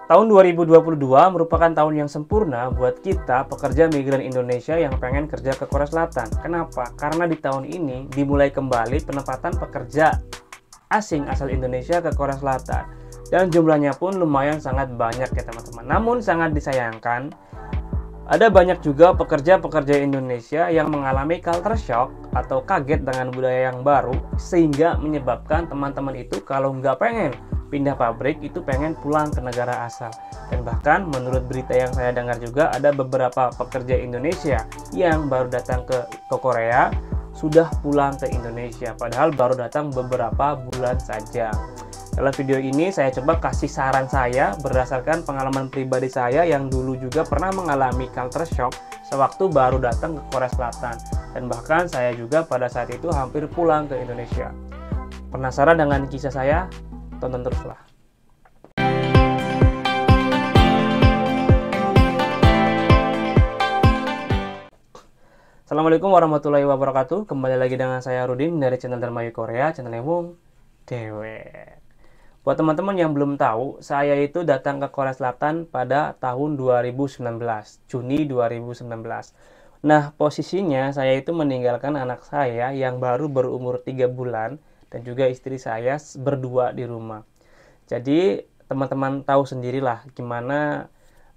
Tahun 2022 merupakan tahun yang sempurna buat kita pekerja migran Indonesia yang pengen kerja ke Korea Selatan. Kenapa? Karena di tahun ini dimulai kembali penempatan pekerja asing asal Indonesia ke Korea Selatan. Dan jumlahnya pun lumayan sangat banyak ya teman-teman. Namun sangat disayangkan, ada banyak juga pekerja-pekerja Indonesia yang mengalami culture shock atau kaget dengan budaya yang baru, sehingga menyebabkan teman-teman itu kalau nggak pengen pindah pabrik itu pengen pulang ke negara asal. Dan bahkan menurut berita yang saya dengar juga ada beberapa pekerja Indonesia yang baru datang ke Korea sudah pulang ke Indonesia padahal baru datang beberapa bulan saja. Dalam video ini saya coba kasih saran saya berdasarkan pengalaman pribadi saya yang dulu juga pernah mengalami culture shock sewaktu baru datang ke Korea Selatan, dan bahkan saya juga pada saat itu hampir pulang ke Indonesia. Penasaran dengan kisah saya? Tonton teruslah. Assalamualaikum warahmatullahi wabarakatuh. Kembali lagi dengan saya Rudin dari channel Dermayu Korea, channel Emung Dewek. Buat teman-teman yang belum tahu, saya itu datang ke Korea Selatan pada tahun 2019, Juni 2019. Nah, posisinya saya itu meninggalkan anak saya yang baru berumur 3 bulan dan juga istri saya berdua di rumah. Jadi teman-teman tahu sendirilah gimana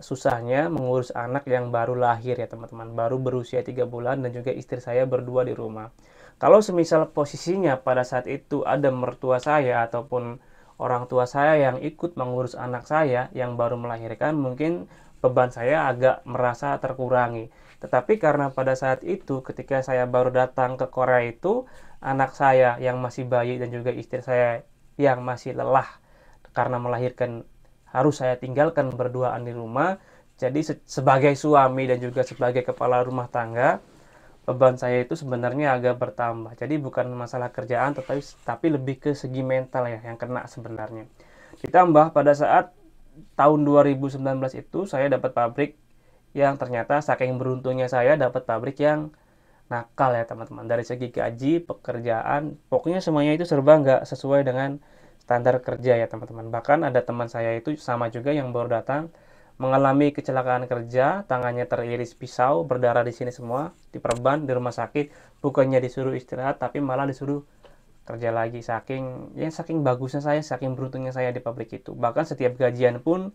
susahnya mengurus anak yang baru lahir ya teman-teman, baru berusia 3 bulan dan juga istri saya berdua di rumah. Kalau semisal posisinya pada saat itu ada mertua saya ataupun orang tua saya yang ikut mengurus anak saya yang baru melahirkan, mungkin beban saya agak merasa terkurangi. Tetapi karena pada saat itu ketika saya baru datang ke Korea itu, anak saya yang masih bayi dan juga istri saya yang masih lelah karena melahirkan harus saya tinggalkan berduaan di rumah. Jadi sebagai suami dan juga sebagai kepala rumah tangga, beban saya itu sebenarnya agak bertambah. Jadi bukan masalah kerjaan tapi lebih ke segi mental ya yang kena sebenarnya. Ditambah pada saat tahun 2019 itu saya dapat pabrik yang ternyata saking beruntungnya saya dapat pabrik yang nakal ya teman-teman. Dari segi gaji, pekerjaan, pokoknya semuanya itu serba nggak sesuai dengan standar kerja ya teman-teman. Bahkan ada teman saya itu sama juga yang baru datang mengalami kecelakaan kerja, tangannya teriris pisau, berdarah di sini semua, diperban di rumah sakit, bukannya disuruh istirahat tapi malah disuruh kerja lagi. Saking bagusnya saya, saking beruntungnya saya di pabrik itu. Bahkan setiap gajian pun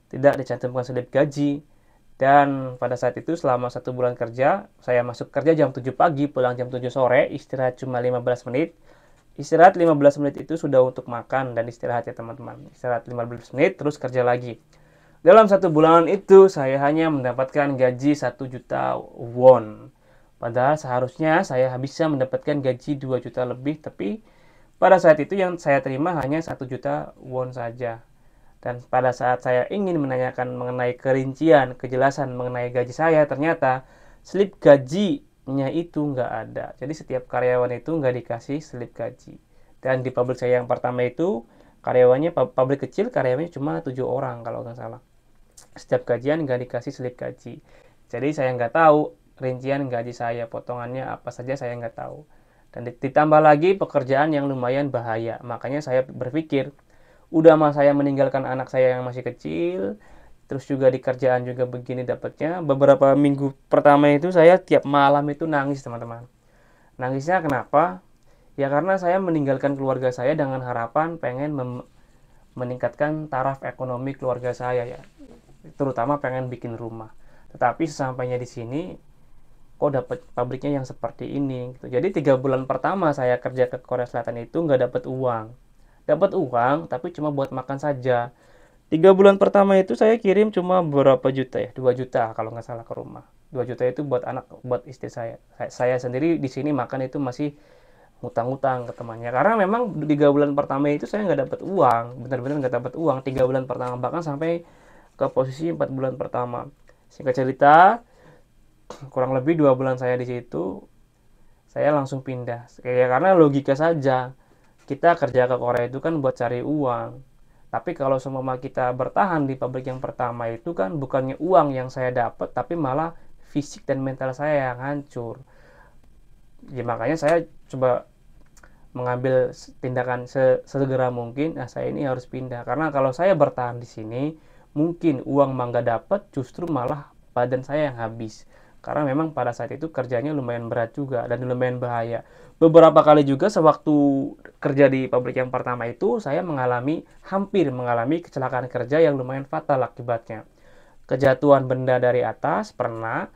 tidak dicantumkan slip gaji. Dan pada saat itu selama 1 bulan kerja, saya masuk kerja jam 7 pagi, pulang jam 7 sore, istirahat cuma 15 menit. Istirahat 15 menit itu sudah untuk makan dan istirahat ya teman-teman. Istirahat 15 menit terus kerja lagi. Dalam 1 bulan itu saya hanya mendapatkan gaji 1 juta won. Padahal seharusnya saya bisa mendapatkan gaji 2 juta lebih, tapi pada saat itu yang saya terima hanya 1 juta won saja. Dan pada saat saya ingin menanyakan mengenai kerincian, kejelasan mengenai gaji saya, ternyata slip gajinya itu nggak ada. Jadi setiap karyawan itu nggak dikasih slip gaji. Dan di pabrik saya yang pertama itu, karyawannya pabrik kecil, karyawannya cuma 7 orang kalau nggak salah. Setiap gajian nggak dikasih slip gaji. Jadi saya nggak tahu rincian gaji saya, potongannya apa saja saya nggak tahu. Dan ditambah lagi pekerjaan yang lumayan bahaya. Makanya saya berpikir, udah mah saya meninggalkan anak saya yang masih kecil, terus juga di kerjaan juga begini dapatnya. Beberapa minggu pertama itu saya tiap malam itu nangis teman-teman. Nangisnya kenapa? Ya karena saya meninggalkan keluarga saya dengan harapan pengen meningkatkan taraf ekonomi keluarga saya ya. Terutama pengen bikin rumah. Tetapi sesampainya di sini kok dapat pabriknya yang seperti ini gitu. Jadi 3 bulan pertama saya kerja ke Korea Selatan itu nggak dapat uang. Dapat uang tapi cuma buat makan saja. 3 bulan pertama itu saya kirim cuma berapa juta ya, 2 juta kalau nggak salah ke rumah. 2 juta itu buat anak, buat istri saya. Saya sendiri di sini makan itu masih ngutang-ngutang ke temannya. Karena memang 3 bulan pertama itu saya nggak dapat uang, benar-benar nggak dapat uang 3 bulan pertama, bahkan sampai ke posisi 4 bulan pertama. Singkat cerita, kurang lebih 2 bulan saya di situ, saya langsung pindah. Ya karena logika saja. Kita kerja ke Korea itu kan buat cari uang. Tapi kalau semua kita bertahan di pabrik yang pertama itu kan bukannya uang yang saya dapat, tapi malah fisik dan mental saya yang hancur. Ya makanya saya coba mengambil tindakan sesegera mungkin. Nah, saya ini harus pindah. Karena kalau saya bertahan di sini, mungkin uang mah nggak dapet, justru malah badan saya yang habis. Karena memang pada saat itu kerjanya lumayan berat juga dan lumayan bahaya. Beberapa kali juga sewaktu kerja di pabrik yang pertama itu, saya hampir mengalami kecelakaan kerja yang lumayan fatal akibatnya. Kejatuhan benda dari atas pernah,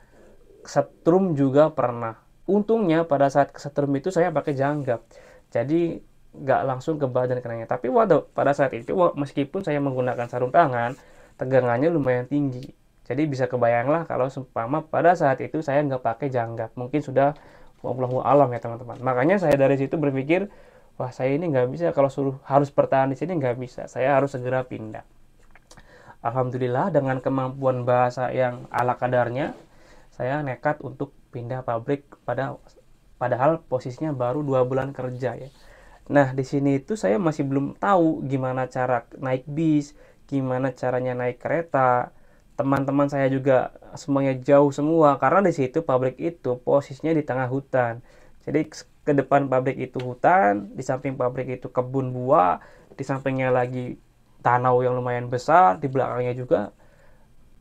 setrum juga pernah. Untungnya pada saat kesetrum itu saya pakai janggap. Jadi nggak langsung ke badan kenanya. Tapi waduh, pada saat itu meskipun saya menggunakan sarung tangan, tegangannya lumayan tinggi. Jadi bisa kebayang lah kalau seumpama pada saat itu saya nggak pakai janggap. Mungkin sudah wallahu alam ya teman-teman. Makanya saya dari situ berpikir, wah saya ini nggak bisa kalau suruh harus bertahan di sini nggak bisa. Saya harus segera pindah. Alhamdulillah dengan kemampuan bahasa yang ala kadarnya, saya nekat untuk pindah pabrik padahal posisinya baru 2 bulan kerja ya. Nah, di sini itu saya masih belum tahu gimana cara naik bis, gimana caranya naik kereta. Teman-teman saya juga semuanya jauh semua karena di situ pabrik itu posisinya di tengah hutan. Jadi ke depan pabrik itu hutan, di samping pabrik itu kebun buah, di sampingnya lagi danau yang lumayan besar, di belakangnya juga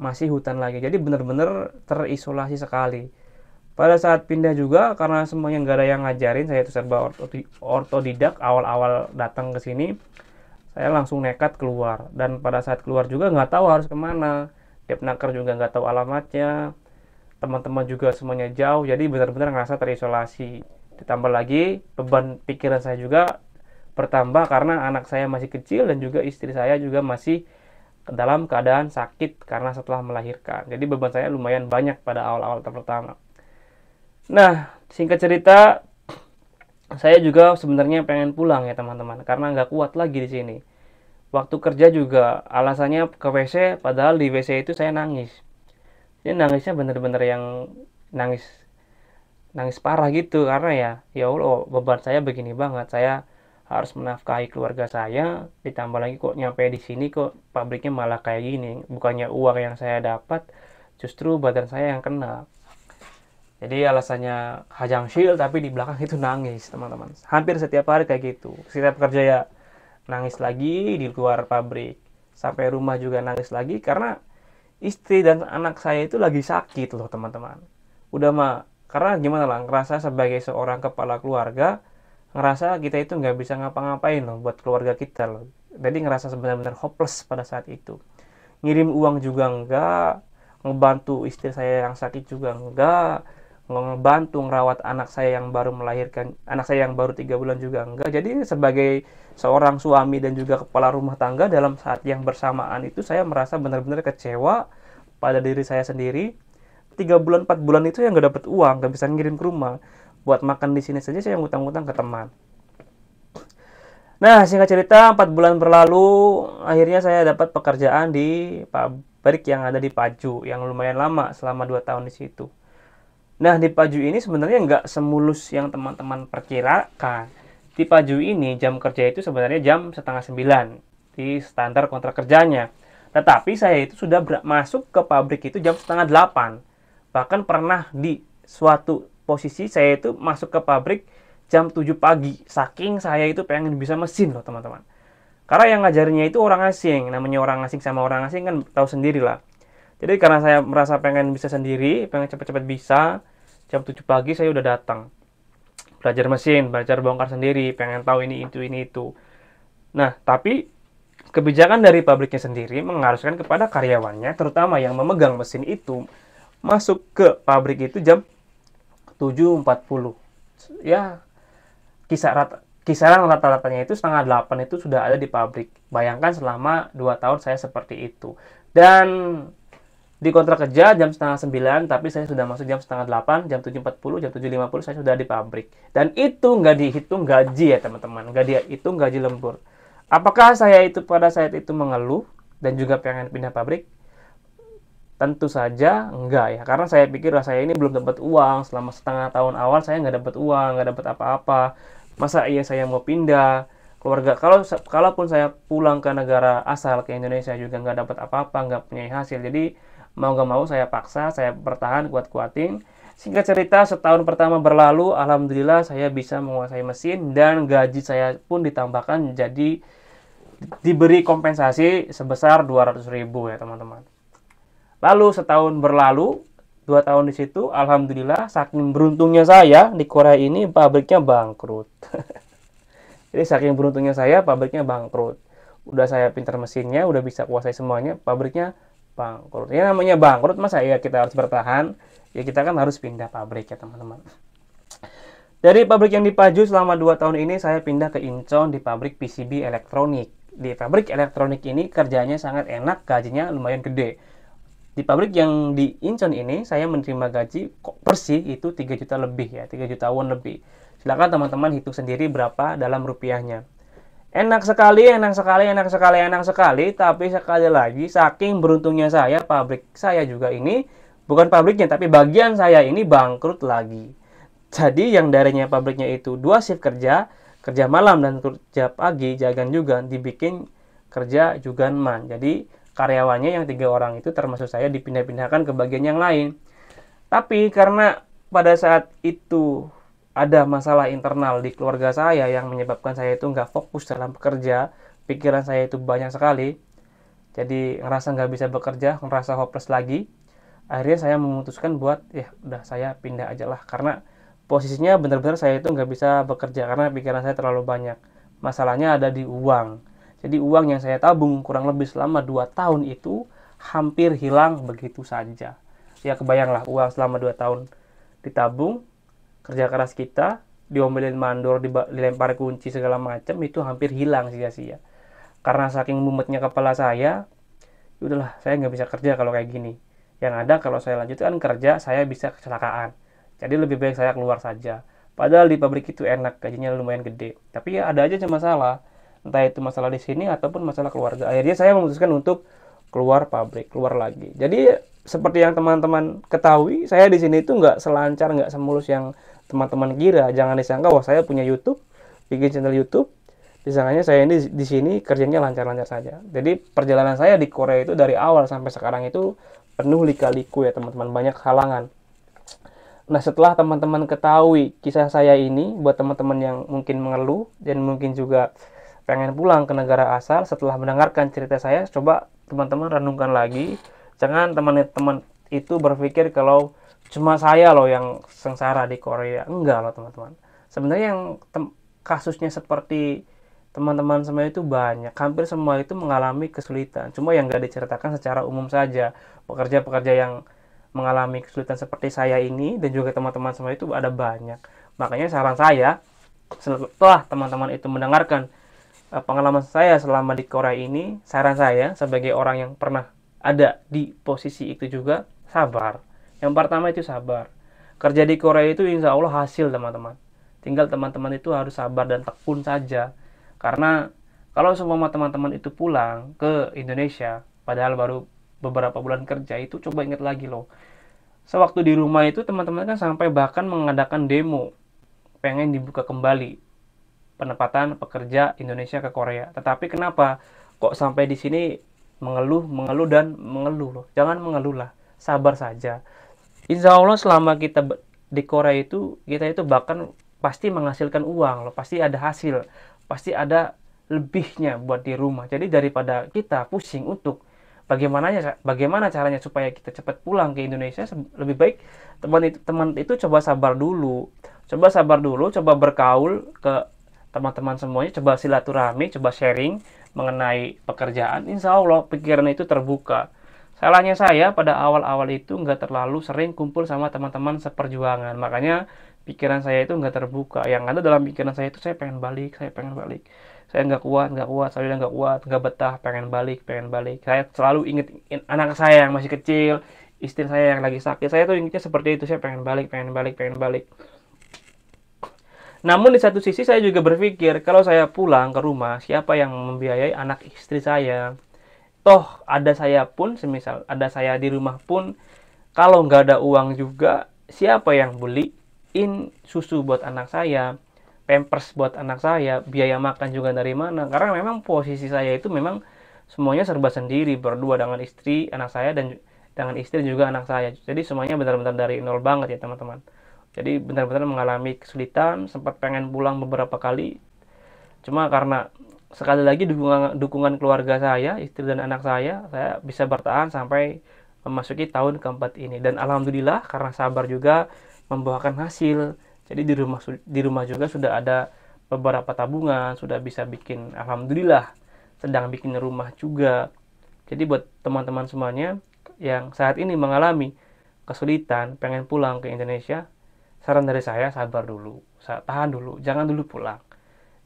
masih hutan lagi. Jadi benar-benar terisolasi sekali. Pada saat pindah juga karena semuanya nggak ada yang ngajarin, saya itu serba ortodidak. Awal-awal datang ke sini saya langsung nekat keluar, dan pada saat keluar juga nggak tahu harus kemana. Depnaker juga nggak tahu alamatnya, teman-teman juga semuanya jauh, jadi benar-benar ngerasa terisolasi. Ditambah lagi beban pikiran saya juga bertambah karena anak saya masih kecil dan juga istri saya juga masih dalam keadaan sakit karena setelah melahirkan. Jadi beban saya lumayan banyak pada awal-awal pertama. Nah, singkat cerita, saya juga sebenarnya pengen pulang ya teman-teman, karena nggak kuat lagi di sini. Waktu kerja juga alasannya ke WC, padahal di WC itu saya nangis. Ini nangisnya bener-bener yang nangis nangis parah gitu karena ya Allah, beban saya begini banget. Saya harus menafkahi keluarga saya, ditambah lagi kok nyampe di sini kok pabriknya malah kayak gini. Bukannya uang yang saya dapat, justru badan saya yang kena. Jadi alasannya Hajang Shil tapi di belakang itu nangis teman-teman. Hampir setiap hari kayak gitu. Setiap kerja ya nangis lagi di luar pabrik. Sampai rumah juga nangis lagi karena istri dan anak saya itu lagi sakit loh teman-teman. Udah mah, karena gimana lah, ngerasa sebagai seorang kepala keluarga, ngerasa kita itu nggak bisa ngapa-ngapain loh buat keluarga kita loh. Jadi ngerasa sebenarnya hopeless pada saat itu. Ngirim uang juga enggak, ngebantu istri saya yang sakit juga enggak, ngebantu ngerawat anak saya yang baru melahirkan, anak saya yang baru 3 bulan juga enggak. Jadi sebagai seorang suami dan juga kepala rumah tangga dalam saat yang bersamaan itu saya merasa benar-benar kecewa pada diri saya sendiri. 3 bulan 4 bulan itu yang nggak dapat uang, nggak bisa ngirim ke rumah. Buat makan di sini saja saya ngutang-ngutang ke teman. Nah, singkat cerita 4 bulan berlalu, akhirnya saya dapat pekerjaan di pabrik yang ada di Paju yang lumayan lama, selama 2 tahun di situ. Nah, di Paju ini sebenarnya nggak semulus yang teman-teman perkirakan. Di Paju ini jam kerja itu sebenarnya jam setengah 9 di standar kontrak kerjanya. Tetapi saya itu sudah masuk ke pabrik itu jam setengah 8. Bahkan pernah di suatu posisi saya itu masuk ke pabrik jam 7 pagi. Saking saya itu pengen bisa mesin loh teman-teman. Karena yang ngajarinnya itu orang asing. Namanya orang asing sama orang asing kan tahu sendiri lah. Jadi karena saya merasa pengen bisa sendiri, pengen cepet-cepet bisa, jam 7 pagi saya udah datang. Belajar mesin, belajar bongkar sendiri, pengen tahu ini itu. Nah, tapi kebijakan dari pabriknya sendiri mengharuskan kepada karyawannya, terutama yang memegang mesin itu, masuk ke pabrik itu jam 7.40. Ya, kisaran rata-ratanya itu setengah 8 itu sudah ada di pabrik. Bayangkan selama 2 tahun saya seperti itu. Dan di kontrak kerja jam setengah 9, tapi saya sudah masuk jam setengah 8, jam 7.40, jam 7.50 saya sudah di pabrik. Dan itu nggak dihitung gaji ya teman-teman, nggak dihitung gaji lembur. Apakah saya itu pada saat itu mengeluh dan juga pengen pindah pabrik? Tentu saja enggak ya, karena saya pikir saya ini belum dapat uang, selama setengah tahun awal saya nggak dapat uang, nggak dapat apa-apa. Masa iya saya mau pindah? Keluarga, kalaupun saya pulang ke negara asal, ke Indonesia juga nggak dapat apa-apa, nggak punya hasil. Jadi mau gak mau saya paksa, saya bertahan, kuat-kuatin. Singkat cerita, setahun pertama berlalu, alhamdulillah saya bisa menguasai mesin dan gaji saya pun ditambahkan jadi diberi kompensasi sebesar 200.000 ya teman-teman. Lalu setahun berlalu, 2 tahun di situ, alhamdulillah saking beruntungnya saya di Korea ini pabriknya bangkrut. Jadi saking beruntungnya saya pabriknya bangkrut. Udah saya pintar mesinnya, udah bisa kuasai semuanya, pabriknya bangkrut. Ya namanya bangkrut, masa ya kita harus bertahan? Ya kita kan harus pindah pabrik ya teman-teman. Dari pabrik yang di Paju selama 2 tahun ini saya pindah ke Incheon di pabrik PCB elektronik. Di pabrik elektronik ini kerjanya sangat enak, gajinya lumayan gede. Di pabrik yang di Incheon ini saya menerima gaji bersih itu 3 juta lebih ya, 3 juta won lebih. Silakan teman-teman hitung sendiri berapa dalam rupiahnya. Enak sekali, enak sekali, enak sekali, enak sekali, tapi sekali lagi saking beruntungnya saya, pabrik saya juga ini, bukan pabriknya tapi bagian saya ini bangkrut lagi. Jadi yang darinya pabriknya itu 2 shift kerja, kerja malam dan kerja pagi, jagan juga dibikin kerja juganman. Jadi karyawannya yang 3 orang itu termasuk saya dipindah-pindahkan ke bagian yang lain. Tapi karena pada saat itu ada masalah internal di keluarga saya yang menyebabkan saya itu nggak fokus dalam bekerja, pikiran saya itu banyak sekali, jadi ngerasa nggak bisa bekerja, ngerasa hopeless lagi. Akhirnya saya memutuskan buat ya udah saya pindah aja lah, karena posisinya benar-benar saya itu nggak bisa bekerja karena pikiran saya terlalu banyak. Masalahnya ada di uang. Jadi uang yang saya tabung kurang lebih selama 2 tahun itu hampir hilang begitu saja. Ya kebayanglah uang selama 2 tahun ditabung, kerja keras kita, diomelin mandor, dilempar kunci segala macam, itu hampir hilang sia-sia. Karena saking mumetnya kepala saya, udahlah saya nggak bisa kerja kalau kayak gini. Yang ada kalau saya lanjutkan kerja, saya bisa kecelakaan. Jadi lebih baik saya keluar saja. Padahal di pabrik itu enak, gajinya lumayan gede. Tapi ya ada aja masalah. Entah itu masalah di sini ataupun masalah keluarga. Akhirnya saya memutuskan untuk keluar pabrik, keluar lagi. Jadi seperti yang teman-teman ketahui, saya di sini itu nggak selancar, nggak semulus yang teman-teman kira. Jangan disangka wah saya punya YouTube, bikin channel YouTube. Disangkanya saya ini di sini kerjanya lancar-lancar saja. Jadi perjalanan saya di Korea itu dari awal sampai sekarang itu penuh lika-liku ya teman-teman, banyak halangan. Nah setelah teman-teman ketahui kisah saya ini, buat teman-teman yang mungkin mengeluh dan mungkin juga pengen pulang ke negara asal, setelah mendengarkan cerita saya, coba teman-teman renungkan lagi. Jangan teman-teman itu berpikir kalau cuma saya loh yang sengsara di Korea. Enggak loh teman-teman. Sebenarnya yang kasusnya seperti teman-teman semua itu banyak. Hampir semua itu mengalami kesulitan. Cuma yang nggak diceritakan secara umum saja. Pekerja-pekerja yang mengalami kesulitan seperti saya ini dan juga teman-teman semua itu ada banyak. Makanya saran saya, setelah teman-teman itu mendengarkan pengalaman saya selama di Korea ini, saran saya sebagai orang yang pernah ada di posisi itu juga, sabar. Yang pertama itu sabar. Kerja di Korea itu insya Allah hasil teman-teman. Tinggal teman-teman itu harus sabar dan tekun saja. Karena kalau semua teman-teman itu pulang ke Indonesia, padahal baru beberapa bulan kerja, itu coba ingat lagi loh. Sewaktu di rumah itu teman-teman kan sampai bahkan mengadakan demo, pengen dibuka kembali penempatan pekerja Indonesia ke Korea. Tetapi kenapa kok sampai di sini mengeluh dan mengeluh loh. Jangan mengeluh lah, sabar saja. Insya Allah selama kita di Korea itu, kita itu bahkan pasti menghasilkan uang loh, pasti ada hasil, pasti ada lebihnya buat di rumah. Jadi daripada kita pusing untuk bagaimana caranya supaya kita cepat pulang ke Indonesia, lebih baik teman itu coba sabar dulu. Coba bergaul ke teman-teman semuanya, coba silaturahmi, coba sharing mengenai pekerjaan. Insya Allah pikiran itu terbuka. Salahnya saya pada awal-awal itu nggak terlalu sering kumpul sama teman-teman seperjuangan. Makanya pikiran saya itu nggak terbuka. Yang ada dalam pikiran saya itu saya pengen balik. Saya nggak kuat, saya udah nggak kuat, nggak betah, pengen balik. Saya selalu inget anak saya yang masih kecil, istri saya yang lagi sakit. Saya tuh ingetnya seperti itu, saya pengen balik. Namun di satu sisi saya juga berpikir, kalau saya pulang ke rumah, siapa yang membiayai anak istri saya? Toh ada saya pun, semisal ada saya di rumah pun, kalau nggak ada uang juga, siapa yang beliin susu buat anak saya? Pampers buat anak saya, biaya makan juga dari mana? Karena memang posisi saya itu memang semuanya serba sendiri, berdua dengan istri, anak saya, dan dengan istri juga anak saya. Jadi semuanya benar-benar dari nol banget ya teman-teman. Jadi benar-benar mengalami kesulitan, sempat pengen pulang beberapa kali. Cuma karena sekali lagi dukungan keluarga saya, istri dan anak saya bisa bertahan sampai memasuki tahun keempat ini. Dan alhamdulillah karena sabar juga membuahkan hasil. Jadi di rumah juga sudah ada beberapa tabungan, sudah bisa bikin, alhamdulillah sedang bikin rumah juga. Jadi buat teman-teman semuanya yang saat ini mengalami kesulitan pengen pulang ke Indonesia, saran dari saya sabar dulu, tahan dulu, jangan dulu pulang.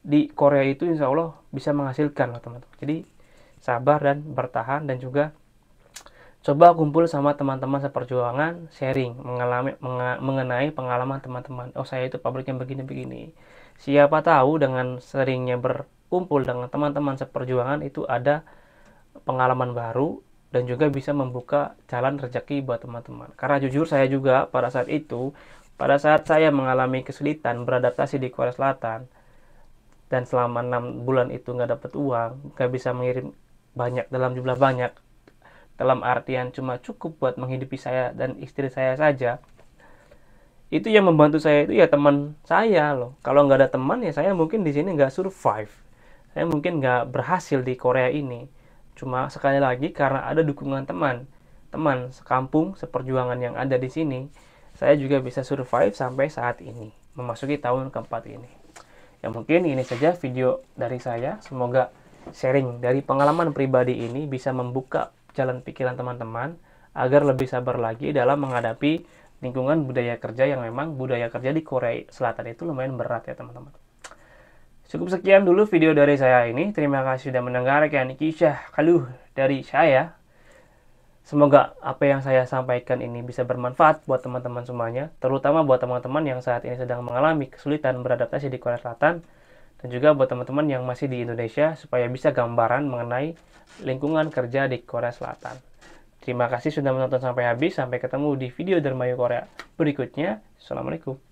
Di Korea itu insya Allah bisa menghasilkan loh teman-teman. Jadi sabar dan bertahan, dan juga coba kumpul sama teman-teman seperjuangan, sharing mengenai pengalaman teman-teman. Oh, saya itu pabriknya begini-begini. Siapa tahu dengan seringnya berkumpul dengan teman-teman seperjuangan itu ada pengalaman baru dan juga bisa membuka jalan rezeki buat teman-teman. Karena jujur saya juga pada saat saya mengalami kesulitan beradaptasi di Korea Selatan, dan selama 6 bulan itu nggak dapat uang, nggak bisa mengirim banyak dalam jumlah banyak, dalam artian cuma cukup buat menghidupi saya dan istri saya saja, itu yang membantu saya itu ya teman saya loh. Kalau nggak ada teman ya saya mungkin di sini nggak survive, saya mungkin nggak berhasil di Korea ini. Cuma sekali lagi karena ada dukungan teman sekampung seperjuangan yang ada di sini, saya juga bisa survive sampai saat ini, memasuki tahun keempat ini. Ya mungkin ini saja video dari saya. Semoga sharing dari pengalaman pribadi ini bisa membuka jalan pikiran teman-teman agar lebih sabar lagi dalam menghadapi lingkungan budaya kerja yang memang budaya kerja di Korea Selatan itu lumayan berat ya teman-teman. Cukup sekian dulu video dari saya ini. Terima kasih sudah mendengarkan kisah keluh dari saya. Semoga apa yang saya sampaikan ini bisa bermanfaat buat teman-teman semuanya, terutama buat teman-teman yang saat ini sedang mengalami kesulitan beradaptasi di Korea Selatan, dan juga buat teman-teman yang masih di Indonesia supaya bisa gambaran mengenai lingkungan kerja di Korea Selatan. Terima kasih sudah menonton sampai habis. Sampai ketemu di video Dermayu Korea berikutnya. Assalamualaikum.